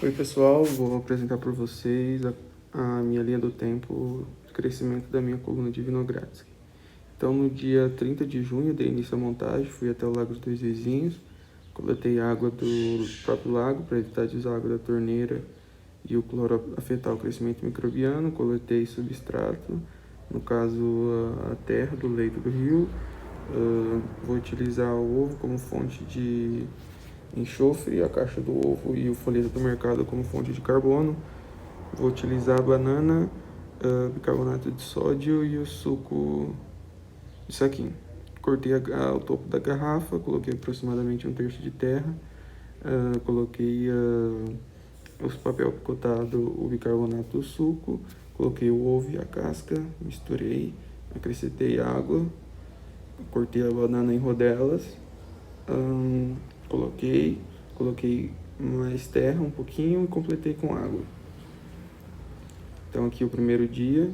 Oi pessoal, vou apresentar para vocês a minha linha do tempo de crescimento da minha coluna de Vinogradsky. Então no dia 30 de junho dei início à montagem, fui até o Lago dos Dois Vizinhos, coletei água do próprio lago para evitar de usar água da torneira e o cloro afetar o crescimento microbiano, coletei substrato, no caso a terra do leito do rio. Vou utilizar o ovo como fonte de enxofre, a caixa do ovo e o folheto do mercado como fonte de carbono. Vou utilizar a banana, bicarbonato de sódio e o suco de saquinho. Cortei o topo da garrafa, coloquei aproximadamente um terço de terra, coloquei os papel picotado, o bicarbonato do suco, coloquei o ovo e a casca, misturei, acrescentei água, cortei a banana em rodelas, coloquei mais terra um pouquinho e completei com água. Então aqui o primeiro dia.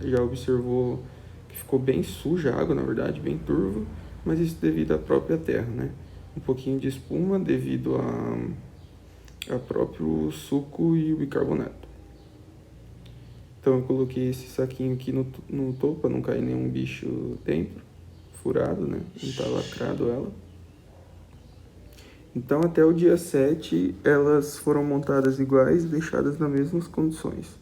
Já observou que ficou bem suja a água, na verdade, bem turva, mas isso devido à própria terra, né? Um pouquinho de espuma devido a próprio suco e o bicarbonato. Então eu coloquei esse saquinho aqui no topo para não cair nenhum bicho dentro, furado, né? Não tá lacrado ela. Então até o dia 7 elas foram montadas iguais e deixadas nas mesmas condições.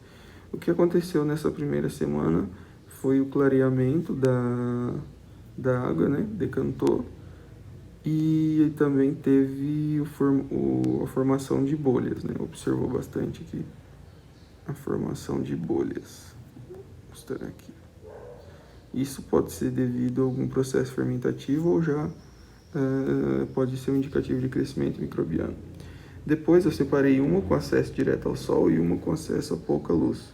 O que aconteceu nessa primeira semana foi o clareamento da água, né? Decantou. E também teve a formação de bolhas, né? Observou bastante aqui a formação de bolhas. Vou mostrar aqui. Isso pode ser devido a algum processo fermentativo ou já pode ser um indicativo de crescimento microbiano. Depois eu separei uma com acesso direto ao sol e uma com acesso a pouca luz.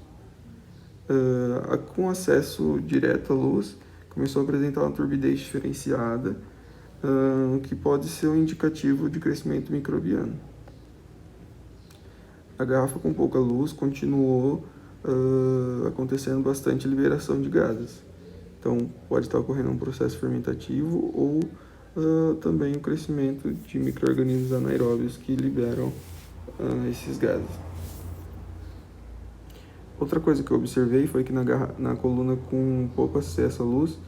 Com acesso direto à luz, começou a apresentar uma turbidez diferenciada, que pode ser um indicativo de crescimento microbiano. A garrafa com pouca luz continuou acontecendo bastante liberação de gases. Então, pode estar ocorrendo um processo fermentativo ou também o crescimento de micro-organismos anaeróbios que liberam esses gases. Outra coisa que eu observei foi que na coluna com pouco acesso à luz,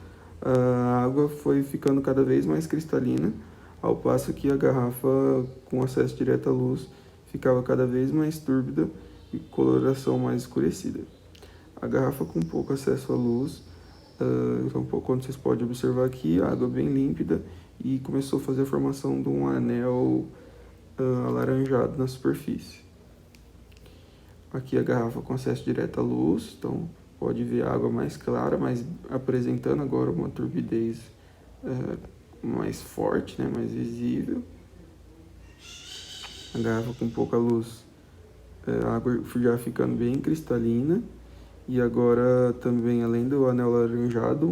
a água foi ficando cada vez mais cristalina, ao passo que a garrafa com acesso direto à luz ficava cada vez mais túrbida e coloração mais escurecida. A garrafa com pouco acesso à luz, então, quando vocês podem observar aqui, a água bem límpida e começou a fazer a formação de um anel alaranjado na superfície. Aqui a garrafa com acesso direto à luz, então pode ver a água mais clara, mas apresentando agora uma turbidez mais forte, né, mais visível. A garrafa com pouca luz, a água já ficando bem cristalina. E agora também, além do anel alaranjado,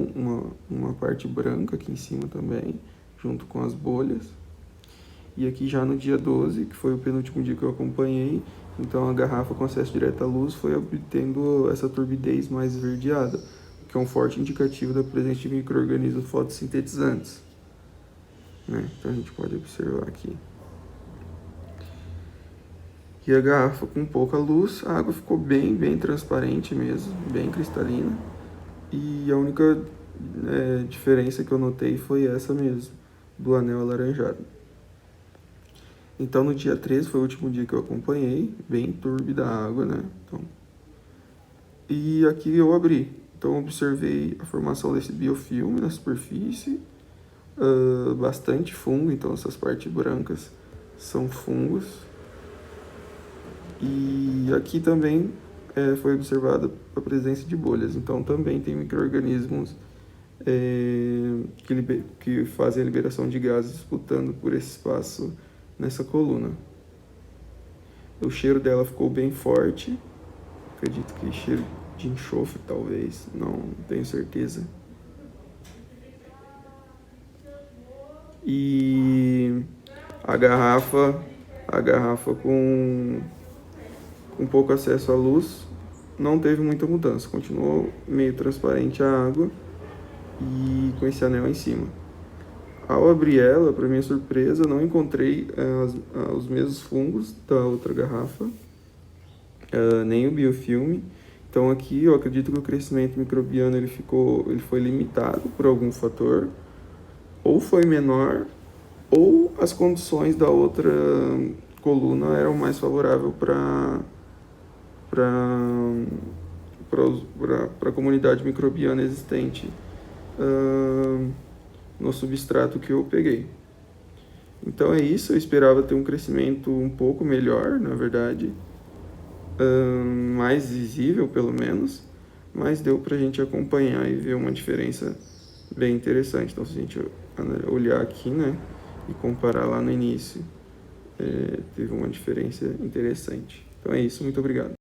uma parte branca aqui em cima também, junto com as bolhas. E aqui já no dia 12, que foi o penúltimo dia que eu acompanhei, então a garrafa com acesso direto à luz foi obtendo essa turbidez mais esverdeada, que é um forte indicativo da presença de micro-organismos fotossintetizantes, né? Então a gente pode observar aqui. E a garrafa com pouca luz, a água ficou bem transparente mesmo, bem cristalina. E a única diferença que eu notei foi essa mesmo, do anel alaranjado. Então no dia 13 foi o último dia que eu acompanhei, bem túrbida a água, né? Então, e aqui eu abri. Então observei a formação desse biofilme na superfície, bastante fungo, então essas partes brancas são fungos. E aqui também foi observada a presença de bolhas, então também tem micro-organismos que fazem a liberação de gases disputando por esse espaço nessa coluna. O cheiro dela ficou bem forte, acredito que cheiro de enxofre talvez, não tenho certeza. E a garrafa com pouco acesso à luz não teve muita mudança, continuou meio transparente a água e com esse anel em cima. Ao abrir ela, para minha surpresa, não encontrei os mesmos fungos da outra garrafa, nem o biofilme. Então aqui eu acredito que o crescimento microbiano ele foi limitado por algum fator, ou foi menor, ou as condições da outra coluna eram mais favoráveis para a comunidade microbiana existente no substrato que eu peguei. Então é isso, eu esperava ter um crescimento um pouco melhor, na verdade, mais visível pelo menos, mas deu para a gente acompanhar e ver uma diferença bem interessante. Então se a gente olhar aqui, né, e comparar lá no início, teve uma diferença interessante. Então é isso, muito obrigado.